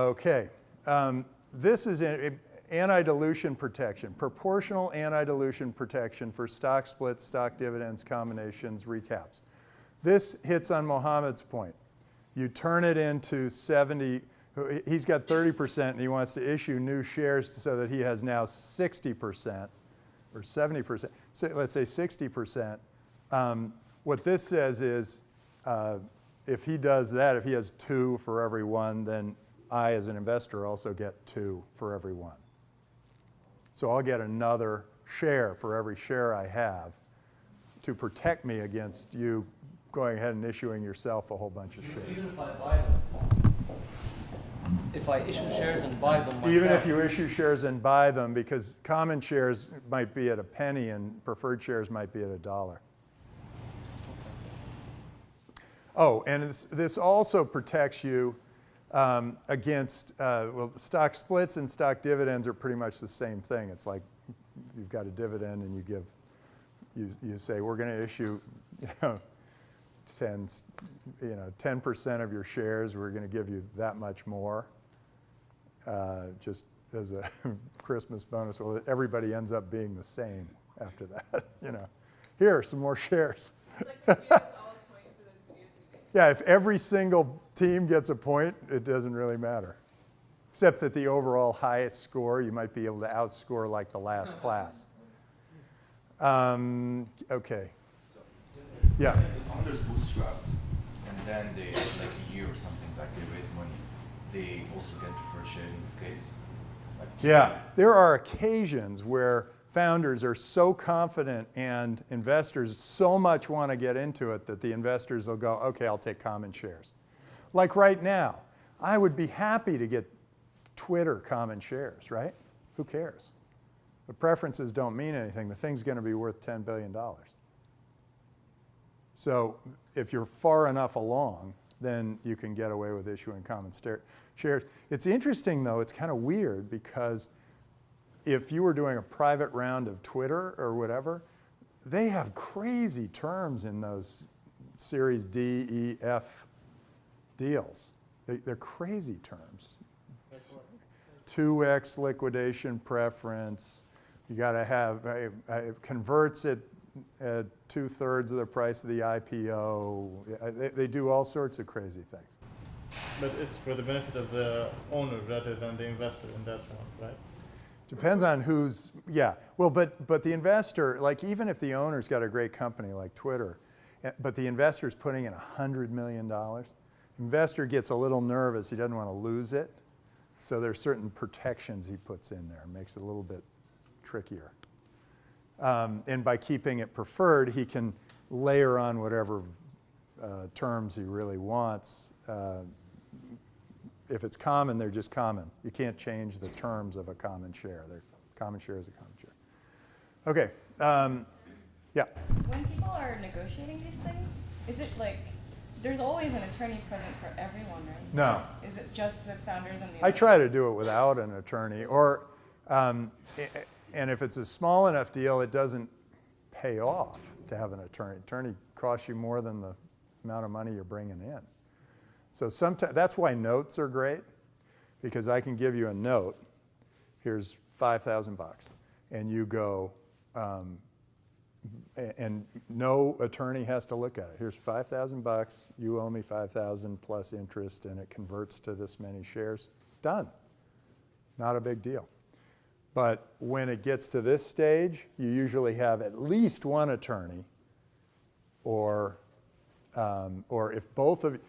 Okay. This is anti-dilution protection, proportional anti-dilution protection for stock splits, stock dividends, combinations, recaps. This hits on Mohammed's point. You turn it into 70, he's got 30% and he wants to issue new shares so that he has now 60% or 70%, let's say 60%. What this says is if he does that, if he has 2 for every 1, then I as an investor also get 2 for every 1. So I'll get another share for every share I have to protect me against you going ahead and issuing yourself a whole bunch of shares. Even if I buy them, if I issue shares and buy them myself. Even if you issue shares and buy them, because common shares might be at a penny and preferred shares might be at $1. Oh, and this also protects you against, well, stock splits and stock dividends are pretty much the same thing. It's like you've got a dividend and you say, we're going to issue, 10% of your shares, we're going to give you that much more, just as a Christmas bonus. Well, everybody ends up being the same after that, Here, some more shares. It's like giving us all a point for those videos we did. Yeah, if every single team gets a point, it doesn't really matter. Except that the overall highest score, you might be able to outscore like the last class. Okay. Yeah. The founders bootstrapped, and then they, like a year or something back, they raise money. They also get preferred share in this case. Yeah, there are occasions where founders are so confident and investors so much want to get into it that the investors will go, okay, I'll take common shares. Like right now, I would be happy to get Twitter common shares, right? Who cares? The preferences don't mean anything. The thing's going to be worth $10 billion. So if you're far enough along, then you can get away with issuing common shares. It's interesting, though. It's kind of weird because if you were doing a private round of Twitter or whatever, they have crazy terms in those Series D, E, F deals. They're crazy terms. 2x liquidation preference. You got to have, it converts it at 2/3 of the price of the IPO. They do all sorts of crazy things. But it's for the benefit of the owner rather than the investor in that round, right? Depends on who's, yeah. Well, but the investor, like even if the owner's got a great company like Twitter, but the investor's putting in $100 million, investor gets a little nervous. He doesn't want to lose it. So there's certain protections he puts in there. Makes it a little bit trickier. And by keeping it preferred, he can layer on whatever terms he really wants. If it's common, they're just common. You can't change the terms of a common share. Common share is a common share. Okay. Yeah. When people are negotiating these things, is it like there's always an attorney present for everyone, right? No. Is it just the founders and the I try to do it without an attorney. Or, and if it's a small enough deal, it doesn't pay off to have an attorney. Attorney costs you more than the amount of money you're bringing in. So sometimes that's why notes are great, because I can give you a note. Here's $5,000, and you go, and no attorney has to look at it. Here's $5,000. You owe me $5,000 plus interest, and it converts to this many shares. Done. Not a big deal. But when it gets to this stage, you usually have at least one attorney, or if both of you,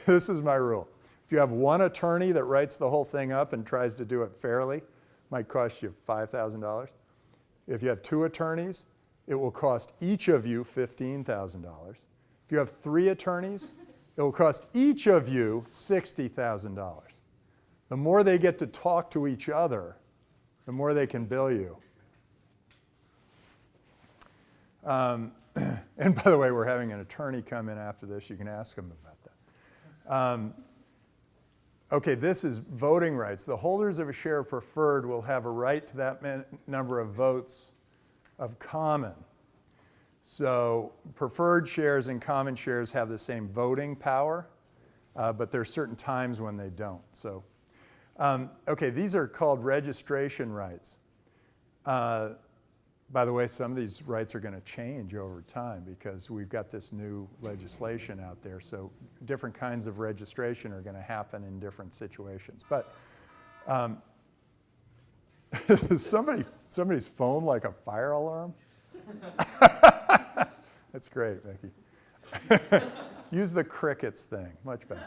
this is my rule. If you have one attorney that writes the whole thing up and tries to do it fairly, it might cost you $5,000. If you have 2 attorneys, it will cost each of you $15,000. If you have 3 attorneys, it will cost each of you $60,000. The more they get to talk to each other, the more they can bill you. And by the way, we're having an attorney come in after this. You can ask him about that. Okay, this is voting rights. The holders of a share of preferred will have a right to that number of votes of common. So preferred shares and common shares have the same voting power, but there are certain times when they don't. So Okay, these are called registration rights. By the way, some of these rights are going to change over time because we've got this new legislation out there. So different kinds of registration are going to happen in different situations. But somebody's phone like a fire alarm? That's great, Vicki. Use the crickets thing, much better.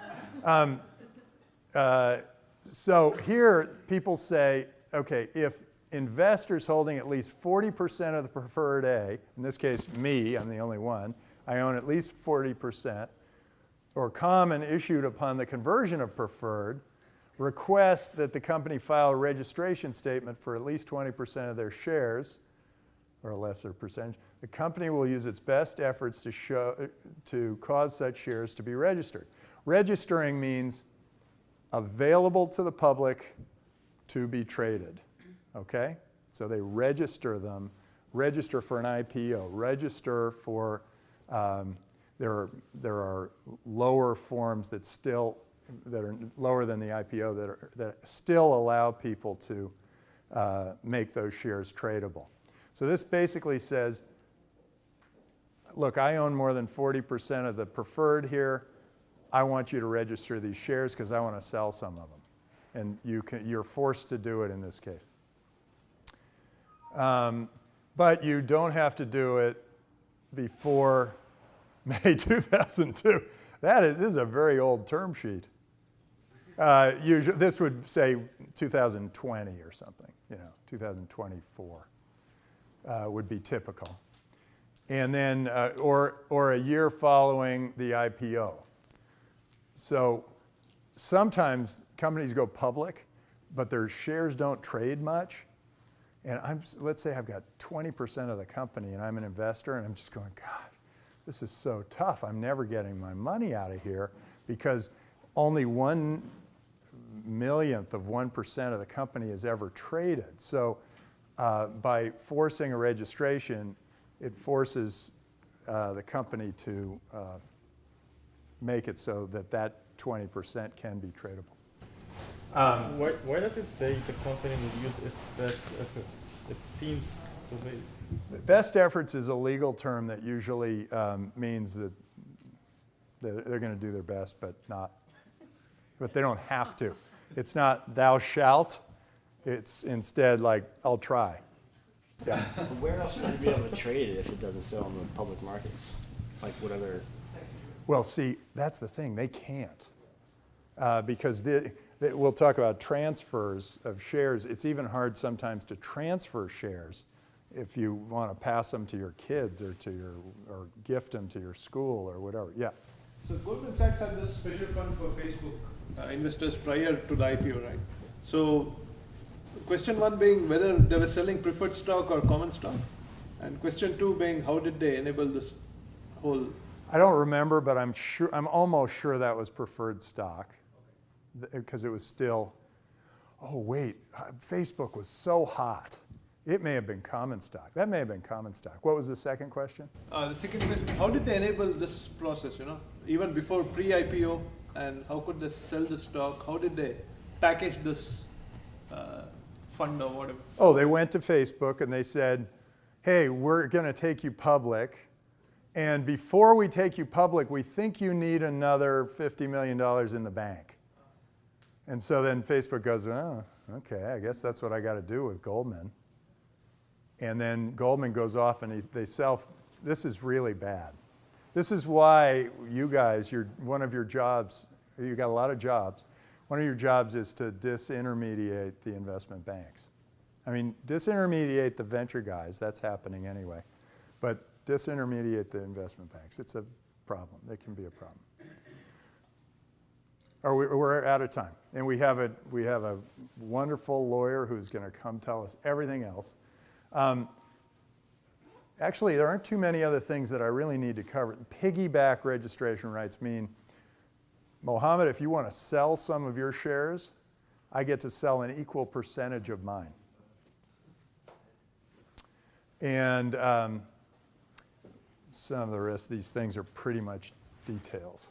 So here people say, okay, if investors holding at least 40% of the preferred A, in this case me, I'm the only one, I own at least 40%, or common issued upon the conversion of preferred, request that the company file a registration statement for at least 20% of their shares, or a lesser percentage, the company will use its best efforts to cause such shares to be registered. Registering means available to the public to be traded. Okay? So they register them, register for an IPO, register for, there are lower forms that are lower than the IPO that still allow people to make those shares tradable. So this basically says, look, I own more than 40% of the preferred here. I want you to register these shares because I want to sell some of them. And you're forced to do it in this case. But you don't have to do it before May 2002. This is a very old term sheet. Usually, this would say 2020 or something, 2024 would be typical. And then, or a year following the IPO. So sometimes companies go public, but their shares don't trade much. And let's say I've got 20% of the company and I'm an investor and I'm just going, God, this is so tough. I'm never getting my money out of here because only 1/1,000,000th of 1% of the company is ever traded. So by forcing a registration, it forces the company to make it so that 20% can be tradable. Why does it say the company will use its best efforts? It seems so vague. Best efforts is a legal term that usually means that they're going to do their best, but they don't have to. It's not thou shalt. It's instead like I'll try. Yeah. Where else would you be able to trade it if it doesn't sell in the public markets? Like what other? Well, see, that's the thing. They can't because we'll talk about transfers of shares. It's even hard sometimes to transfer shares if you want to pass them to your kids or or gift them to your school or whatever. Yeah. So Goldman Sachs had this special fund for Facebook investors prior to the IPO, right? So question one being whether they were selling preferred stock or common stock, and question two being how did they enable this whole? I don't remember, but I'm almost sure that was preferred stock because it was still. Oh wait, Facebook was so hot. It may have been common stock. That may have been common stock. What was the second question? The second question: how did they enable this process? Even before pre-IPO, and how could they sell the stock? How did they package this fund or whatever? Oh, they went to Facebook and they said, "Hey, we're going to take you public, and before we take you public, we think you need another $50 million in the bank." And so then Facebook goes, "Oh, okay, I guess that's what I got to do with Goldman." And then Goldman goes off and they sell. This is really bad. This is why you guys, one of your jobs, you got a lot of jobs. One of your jobs is to disintermediate the investment banks. I mean, disintermediate the venture guys. That's happening anyway. But disintermediate the investment banks. It's a problem. It can be a problem. We're out of time. And we have a wonderful lawyer who's going to come tell us everything else. Actually, there aren't too many other things that I really need to cover. Piggyback registration rights mean, Mohammed, if you want to sell some of your shares, I get to sell an equal percentage of mine. And some of the rest of these things are pretty much details.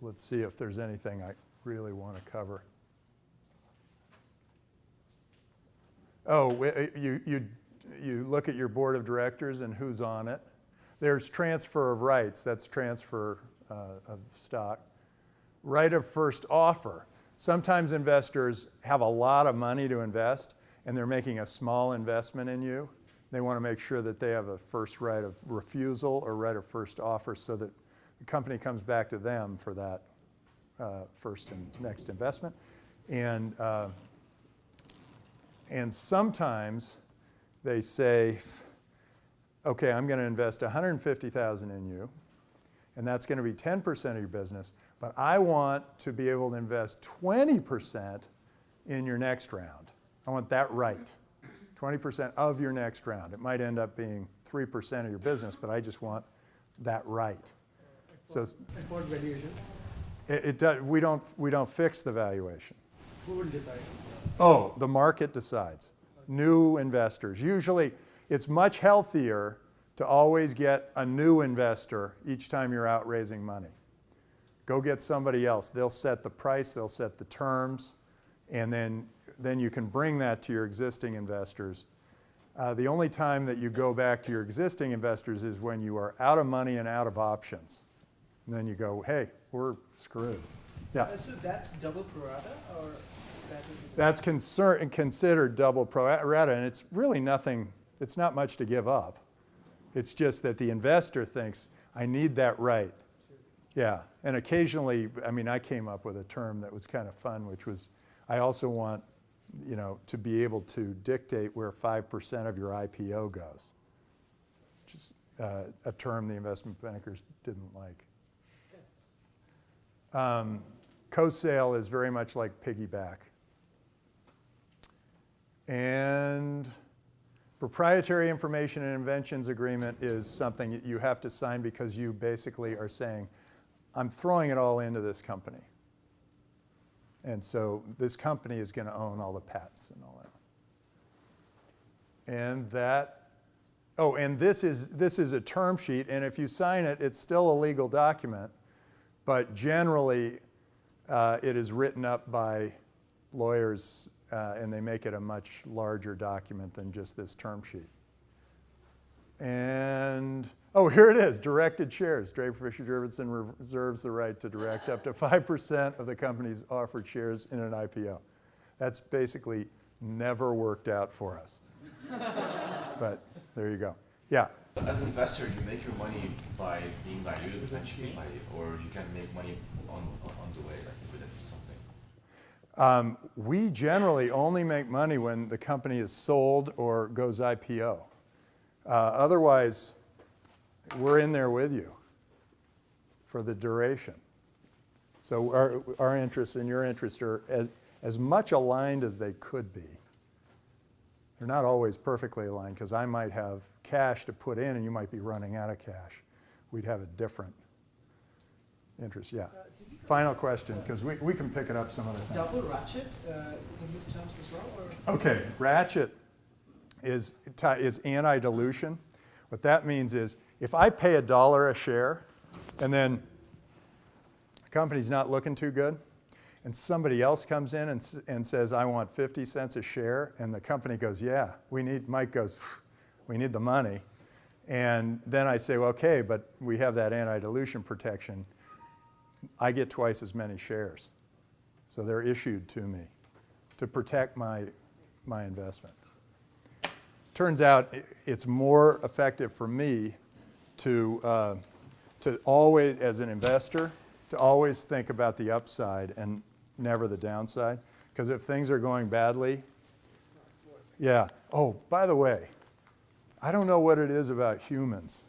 Let's see if there's anything I really want to cover. You look at your board of directors and who's on it. There's transfer of rights, that's transfer of stock. Right of first offer. Sometimes investors have a lot of money to invest and they're making a small investment in you. They want to make sure that they have a first right of refusal or right of first offer so that the company comes back to them for that first and next investment. And sometimes they say, okay, I'm going to invest $150,000 in you, and that's going to be 10% of your business, but I want to be able to invest 20% in your next round. I want that right, 20% of your next round. It might end up being 3% of your business, but I just want that right. So At what valuation? we don't fix the valuation. Who will decide? Oh, the market decides. New investors. Usually, it's much healthier to always get a new investor each time you're out raising money. Go get somebody else. They'll set the price, they'll set the terms, and then you can bring that to your existing investors. The only time that you go back to your existing investors is when you are out of money and out of options. And then you go, hey, we're screwed. Yeah. So that's double pro rata, or that is? That's considered double pro rata, and it's really nothing, it's not much to give up. It's just that the investor thinks, I need that right. Yeah, and occasionally, I mean, I came up with a term that was kind of fun, which was, I also want, to be able to dictate where 5% of your IPO goes, which is a term the investment bankers didn't like. Co-sale is very much like piggyback. And proprietary information and inventions agreement is something that you have to sign because you basically are saying, I'm throwing it all into this company. And so this company is going to own all the patents and all that. And this is a term sheet, and if you sign it, it's still a legal document, but generally it is written up by lawyers and they make it a much larger document than just this term sheet. And, here it is, directed shares. Draper Fisher Jurvetson reserves the right to direct up to 5% of the company's offered shares in an IPO. That's basically never worked out for us. But there you go. Yeah? So as an investor, you make your money by being diluted eventually, or you can make money on the way, like with something? We generally only make money when the company is sold or goes IPO. Otherwise, we're in there with you for the duration. So our interests and your interests are as much aligned as they could be. They're not always perfectly aligned because I might have cash to put in and you might be running out of cash. We'd have a different interest, yeah. Final question, because we can pick it up some other time. Double ratchet in these terms as well, or? Okay, ratchet is anti-dilution. What that means is if I pay $1 a share and then the company's not looking too good and somebody else comes in and says, I want 50 cents a share, and the company goes, yeah, Mike goes, we need the money. And then I say, well, okay, but we have that anti-dilution protection. I get twice as many shares. So they're issued to me to protect my investment. Turns out it's more effective for me to always, as an investor, to always think about the upside and never the downside. Because if things are going badly, yeah. Oh, by the way, I don't know what it is about humans,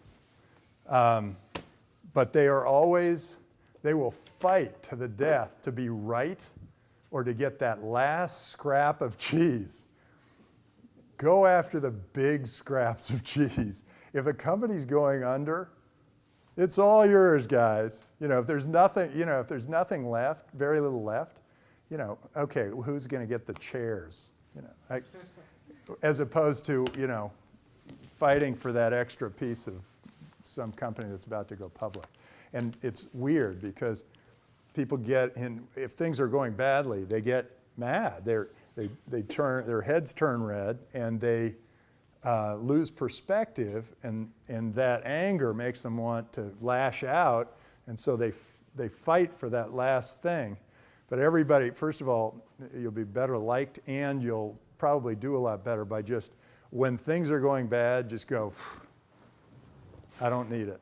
but they will fight to the death to be right or to get that last scrap of cheese. Go after the big scraps of cheese. If a company's going under, it's all yours, guys. If there's nothing left, very little left, okay, who's going to get the chairs? As opposed to, fighting for that extra piece of some company that's about to go public. And it's weird because people if things are going badly, they get mad. their heads turn red, and they lose perspective, and that anger makes them want to lash out, and so they fight for that last thing. But everybody, first of all, you'll be better liked, and you'll probably do a lot better by just, when things are going bad, just go, I don't need it.